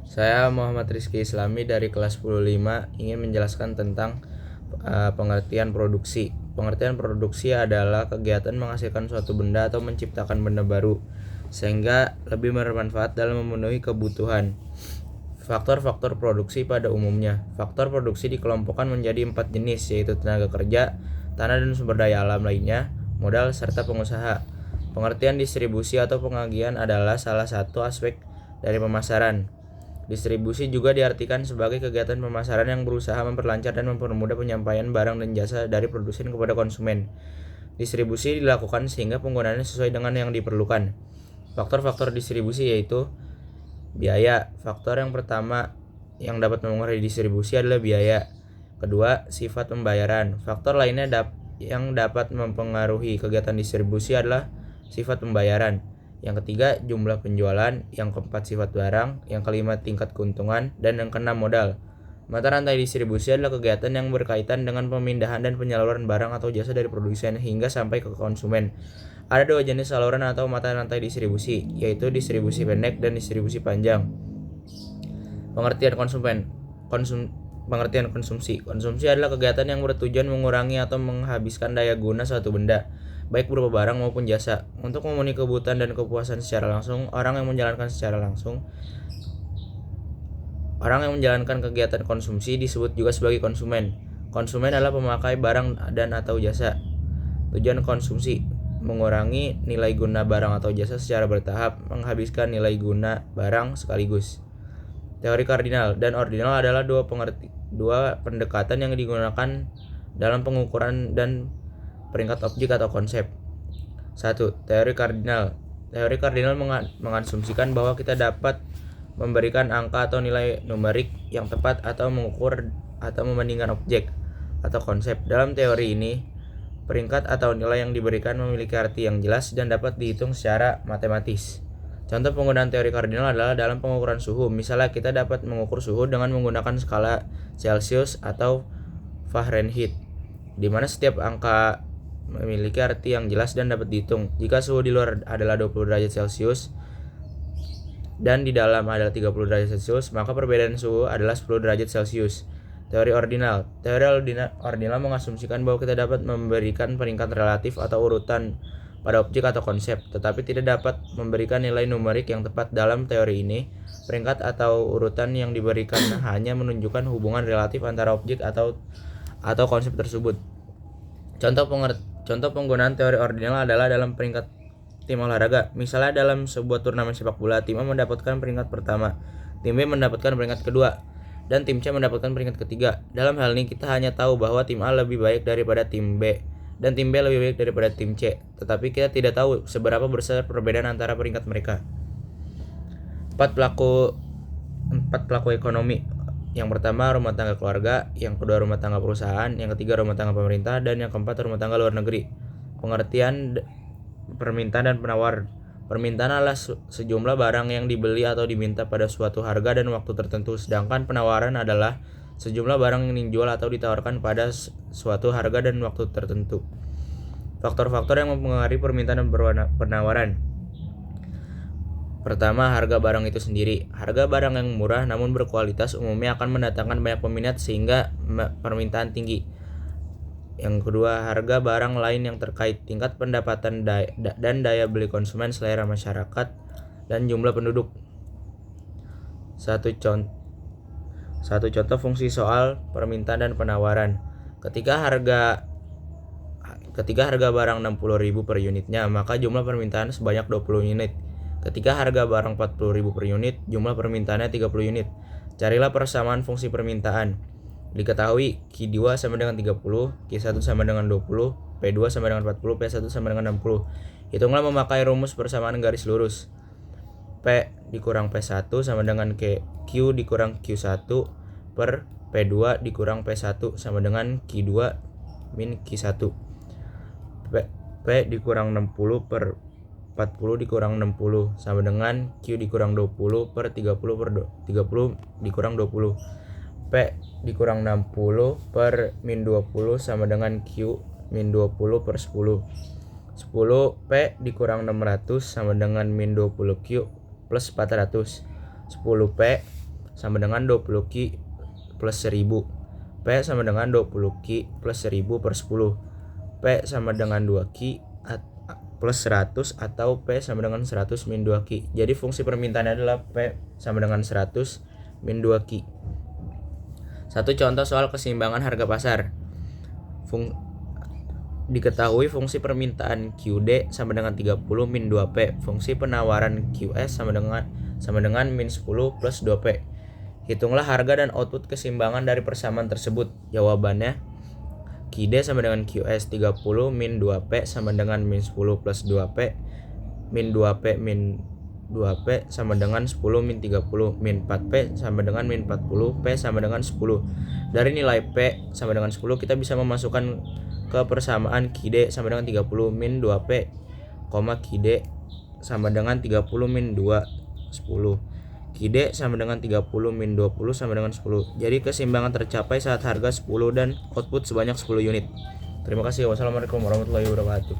Saya Muhammad Rizky Islami dari kelas 105 ingin menjelaskan tentang pengertian produksi. Pengertian produksi adalah kegiatan menghasilkan suatu benda atau menciptakan benda baru sehingga lebih bermanfaat dalam memenuhi kebutuhan. Faktor-faktor produksi pada umumnya. Faktor produksi dikelompokkan menjadi 4 jenis, yaitu tenaga kerja, tanah dan sumber daya alam lainnya, modal, serta pengusaha. Pengertian distribusi atau pengagihan adalah salah satu aspek dari pemasaran. Distribusi juga diartikan sebagai kegiatan pemasaran yang berusaha memperlancar dan mempermudah penyampaian barang dan jasa dari produsen kepada konsumen. Distribusi dilakukan sehingga penggunaannya sesuai dengan yang diperlukan. Faktor-faktor distribusi yaitu biaya. Faktor yang pertama yang dapat mempengaruhi distribusi adalah biaya. Kedua, sifat pembayaran. Faktor lainnya yang dapat mempengaruhi kegiatan distribusi adalah sifat pembayaran. Yang ketiga, jumlah penjualan. Yang keempat, sifat barang. Yang kelima, tingkat keuntungan. Dan yang keenam, modal. Mata rantai distribusi adalah kegiatan yang berkaitan dengan pemindahan dan penyaluran barang atau jasa dari produsen hingga sampai ke konsumen. Ada dua jenis saluran atau mata rantai distribusi, yaitu distribusi pendek dan distribusi panjang. Pengertian pengertian konsumsi. Konsumsi adalah kegiatan yang bertujuan mengurangi atau menghabiskan daya guna suatu benda, baik berupa barang maupun jasa, untuk memenuhi kebutuhan dan kepuasan secara langsung. Orang yang menjalankan kegiatan konsumsi disebut juga sebagai konsumen. Konsumen adalah pemakai barang dan atau jasa. Tujuan konsumsi: mengurangi nilai guna barang atau jasa secara bertahap, menghabiskan nilai guna barang sekaligus. Teori kardinal dan ordinal adalah dua pendekatan yang digunakan dalam pengukuran dan peringkat objek atau konsep. 1. Teori kardinal. Teori kardinal mengasumsikan bahwa kita dapat memberikan angka atau nilai numerik yang tepat atau mengukur atau membandingkan objek atau konsep. Dalam teori ini, peringkat atau nilai yang diberikan memiliki arti yang jelas dan dapat dihitung secara matematis. Contoh penggunaan teori kardinal adalah dalam pengukuran suhu. Misalnya kita dapat mengukur suhu dengan menggunakan skala Celcius atau Fahrenheit, di mana setiap angka memiliki arti yang jelas dan dapat dihitung. Jika suhu di luar adalah 20 derajat Celcius dan di dalam adalah 30 derajat Celcius, maka perbedaan suhu adalah 10 derajat Celcius. Teori ordinal. Teori ordinal mengasumsikan bahwa kita dapat memberikan peringkat relatif atau urutan pada objek atau konsep, tetapi tidak dapat memberikan nilai numerik yang tepat. Dalam teori ini, peringkat atau urutan yang diberikan hanya menunjukkan hubungan relatif antara objek atau konsep tersebut. Contoh penggunaan teori ordinal adalah dalam peringkat tim olahraga. Misalnya dalam sebuah turnamen sepak bola, tim A mendapatkan peringkat pertama, tim B mendapatkan peringkat kedua, dan tim C mendapatkan peringkat ketiga. Dalam hal ini kita hanya tahu bahwa tim A lebih baik daripada tim B dan tim B lebih baik daripada tim C, tetapi kita tidak tahu seberapa besar perbedaan antara peringkat mereka. 4 pelaku ekonomi. Yang pertama, rumah tangga keluarga. Yang kedua, rumah tangga perusahaan. Yang ketiga, rumah tangga pemerintah. Dan yang keempat, rumah tangga luar negeri. Pengertian permintaan dan penawar. Permintaan adalah sejumlah barang yang dibeli atau diminta pada suatu harga dan waktu tertentu, sedangkan penawaran adalah sejumlah barang yang dijual atau ditawarkan pada suatu harga dan waktu tertentu. Faktor-faktor yang mempengaruhi permintaan dan penawaran. Pertama, harga barang itu sendiri. Harga barang yang murah namun berkualitas umumnya akan mendatangkan banyak peminat sehingga permintaan tinggi. Yang kedua, harga barang lain yang terkait tingkat pendapatan dan daya beli konsumen, selera masyarakat, dan jumlah penduduk. Satu contoh fungsi soal permintaan dan penawaran. Ketika harga barang 60.000 per unitnya, maka jumlah permintaan sebanyak 20 unit. Ketika harga barang 40.000 per unit, jumlah permintaannya 30 unit. Carilah persamaan fungsi permintaan. Diketahui Q2 sama dengan 30, Q1 sama dengan 20, P2 sama dengan 40, P1 sama dengan 60. Hitunglah memakai rumus persamaan garis lurus. P dikurang P1 sama dengan Q dikurang Q1 per P2 dikurang P1 sama dengan Q2 min Q1. P dikurang 60 per 40 dikurang 60 sama dengan Q dikurang 20 per 30 dikurang 20. P dikurang 60 per min 20 sama dengan Q min 20 per 10. 10 P dikurang 600 sama dengan min 20 Q plus 400. 10 P sama dengan 20 Ki plus 1000. P sama dengan 20 Ki plus 1000 per 10. P sama dengan 2 Ki plus 100 atau P sama dengan 100 min 2 Ki. Jadi fungsi permintaannya adalah P sama dengan 100 min 2 Ki. Satu contoh soal keseimbangan harga pasar. Diketahui fungsi permintaan QD sama dengan 30 min 2P. Fungsi penawaran QS sama dengan min 10 plus 2P. Hitunglah harga dan output keseimbangan dari persamaan tersebut. Jawabannya QD sama dengan QS 30 min 2P sama dengan min 10 plus 2P min 2P min 2P sama dengan 10 min 30 min 4P sama dengan min 40 P sama dengan 10. Dari nilai P sama dengan 10 kita bisa memasukkan ke persamaan QD sama dengan 30 min 2P, QD sama dengan 30 min 2, 10. QD sama dengan 30 min 20 sama dengan 10. Jadi keseimbangan tercapai saat harga 10 dan output sebanyak 10 unit. Terima kasih. Wassalamualaikum warahmatullahi wabarakatuh.